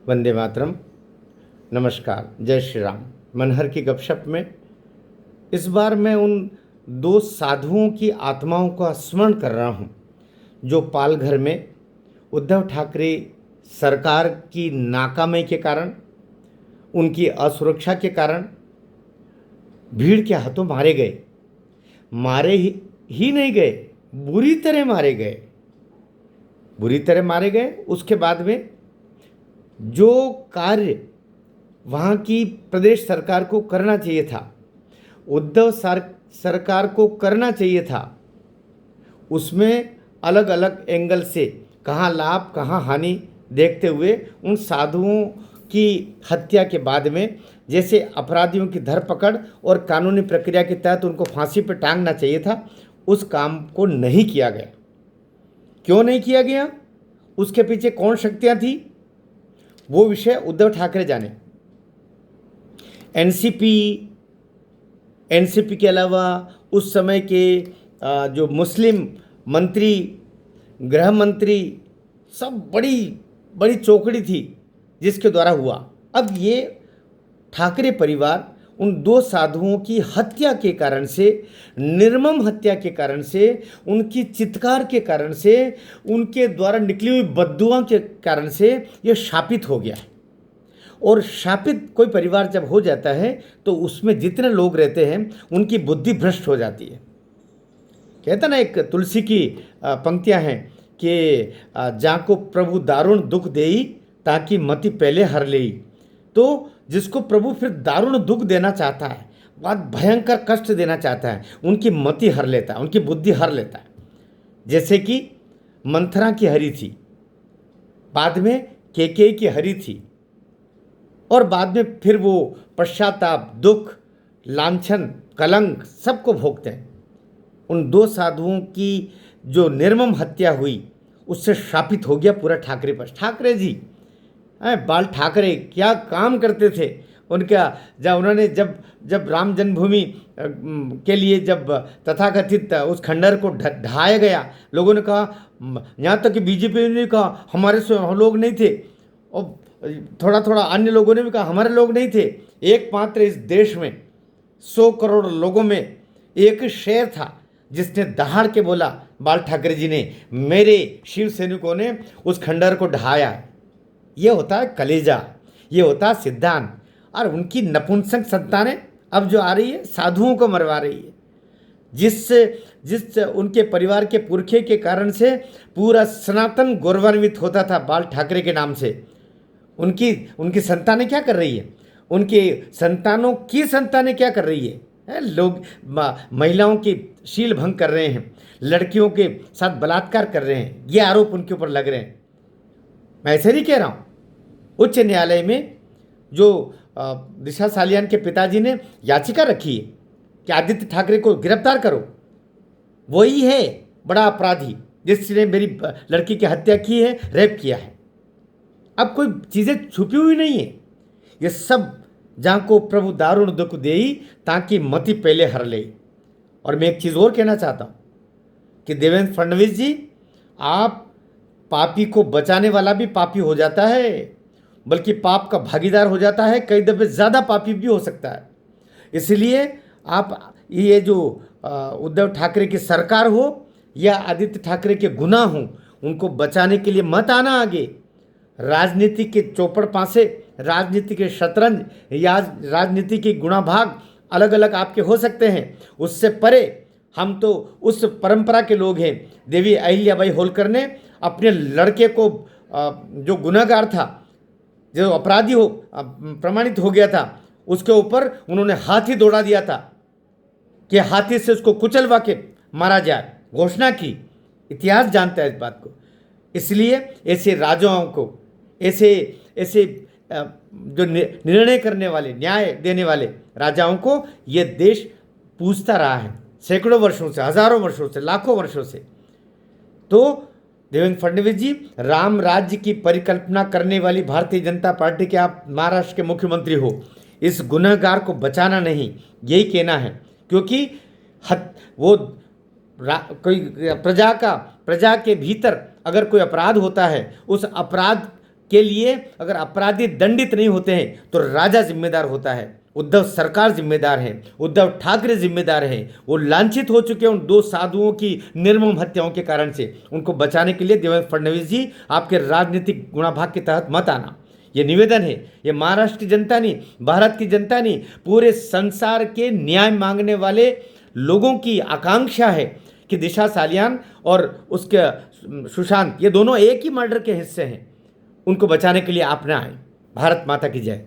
वंदे मातरम। नमस्कार, जय श्री राम। मनहर की गपशप में इस बार मैं उन दो साधुओं की आत्माओं का स्मरण कर रहा हूँ जो पालघर में उद्धव ठाकरे सरकार की नाकामी के कारण, उनकी असुरक्षा के कारण भीड़ के हाथों मारे गए। मारे ही नहीं गए, बुरी तरह मारे गए, बुरी तरह मारे गए। उसके बाद में जो कार्य वहाँ की प्रदेश सरकार को करना चाहिए था, उद्धव सरकार को करना चाहिए था, उसमें अलग अलग एंगल से कहाँ लाभ कहाँ हानि देखते हुए उन साधुओं की हत्या के बाद में जैसे अपराधियों की धरपकड़ और कानूनी प्रक्रिया के तहत उनको फांसी पर टांगना चाहिए था, उस काम को नहीं किया गया। क्यों नहीं किया गया? उसके पीछे कौन शक्तियाँ थी, वो विषय उद्धव ठाकरे जाने। एनसीपी के अलावा उस समय के जो मुस्लिम मंत्री, गृह मंत्री, सब बड़ी बड़ी चौकड़ी थी जिसके द्वारा हुआ। अब ये ठाकरे परिवार उन दो साधुओं की हत्या के कारण से, निर्मम हत्या के कारण से, उनकी चित्कार के कारण से, उनके द्वारा निकली हुई बद्दुआ के कारण से ये शापित हो गया है। और शापित कोई परिवार जब हो जाता है तो उसमें जितने लोग रहते हैं उनकी बुद्धि भ्रष्ट हो जाती है। कहता ना, एक तुलसी की पंक्तियां हैं कि जाको प्रभु दारुण दुख देई ताकि मति पहले हर लेई। तो जिसको प्रभु फिर दारुण दुख देना चाहता है, बहुत भयंकर कष्ट देना चाहता है, उनकी मति हर लेता है, उनकी बुद्धि हर लेता है। जैसे कि मंथरा की हरी थी, बाद में केकेई की हरी थी, और बाद में फिर वो पश्चाताप, दुख, लांछन, कलंक सबको भोगते हैं। उन दो साधुओं की जो निर्मम हत्या हुई उससे शापित हो गया पूरा ठाकरे पर। ठाकरे जी, बाल ठाकरे क्या काम करते थे उनका। जब उन्होंने जब राम जन्मभूमि के लिए जब तथाकथित उस खंडर को ढहाया गया, लोगों ने कहा, यहाँ तक कि बीजेपी ने कहा हमारे लोग नहीं थे, और थोड़ा थोड़ा अन्य लोगों ने भी कहा हमारे लोग नहीं थे। एकमात्र इस देश में 100 करोड़ लोगों में एक शेर था जिसने दहाड़ के बोला, बाल ठाकरे जी ने, मेरे शिव सैनिकों ने उस खंडर को ढहाया। ये होता है कलेजा, ये होता है सिद्धांत। और उनकी नपुंसक संतानें अब जो आ रही है साधुओं को मरवा रही है, जिस उनके परिवार के पुरखे के कारण से पूरा सनातन गौरवान्वित होता था बाल ठाकरे के नाम से। उनकी संतानें क्या कर रही है, उनके संतानों की संतानें क्या कर रही है? लोग महिलाओं की शील भंग कर रहे हैं, लड़कियों के साथ बलात्कार कर रहे हैं, ये आरोप उनके ऊपर लग रहे हैं। मैं ऐसे नहीं कह रहा हूँ। उच्च न्यायालय में जो दिशा सालियान के पिताजी ने याचिका रखी है कि आदित्य ठाकरे को गिरफ्तार करो, वही है बड़ा अपराधी जिसने मेरी लड़की की हत्या की है, रेप किया है। अब कोई चीज़ें छुपी हुई नहीं है। ये सब जहाँ को प्रभु दारुण दुख देई ताकि मति पहले हर ले। और मैं एक चीज़ और कहना चाहता हूँ कि देवेंद्र फडणवीस जी, आप पापी को बचाने वाला भी पापी हो जाता है, बल्कि पाप का भागीदार हो जाता है, कई दफ़े ज़्यादा पापी भी हो सकता है। इसलिए आप ये जो उद्धव ठाकरे की सरकार हो या आदित्य ठाकरे के गुनाह हों, उनको बचाने के लिए मत आना आगे। राजनीति के चौपड़ पासे, राजनीति के शतरंज या राजनीति के गुणाभाग अलग अलग आपके हो सकते हैं, उससे परे हम तो उस परंपरा के लोग हैं। देवी अहिल्याबाई होलकर ने अपने लड़के को, जो गुनहगार था, जो अपराधी प्रमाणित हो गया था, उसके ऊपर उन्होंने हाथी दौड़ा दिया था कि हाथी से उसको कुचलवा के मारा जाए, घोषणा की। इतिहास जानता है इस बात को। इसलिए ऐसे राजाओं को, ऐसे जो निर्णय करने वाले, न्याय देने वाले राजाओं को ये देश पूछता रहा है सैकड़ों वर्षों से, हजारों वर्षों से, लाखों वर्षों से। तो देवेंद्र फडणवीस जी, राम राज्य की परिकल्पना करने वाली भारतीय जनता पार्टी के आप महाराष्ट्र के मुख्यमंत्री हो, इस गुनहगार को बचाना नहीं, यही कहना है। क्योंकि वो कोई प्रजा के भीतर अगर कोई अपराध होता है, उस अपराध के लिए अगर अपराधी दंडित नहीं होते हैं तो राजा जिम्मेदार होता है, उद्धव सरकार जिम्मेदार है, उद्धव ठाकरे जिम्मेदार है। वो लांछित हो चुके हैं उन दो साधुओं की निर्मम हत्याओं के कारण से। उनको बचाने के लिए देवेंद्र फडणवीस जी आपके राजनीतिक गुणाभाग के तहत मत आना, ये निवेदन है। ये महाराष्ट्र की जनता नहीं, भारत की जनता नहीं, पूरे संसार के न्याय मांगने वाले लोगों की आकांक्षा है कि दिशा सालियान और उसके सुशांत, ये दोनों एक ही मर्डर के हिस्से हैं। उनको बचाने के लिए आप ना आए। भारत माता की जय।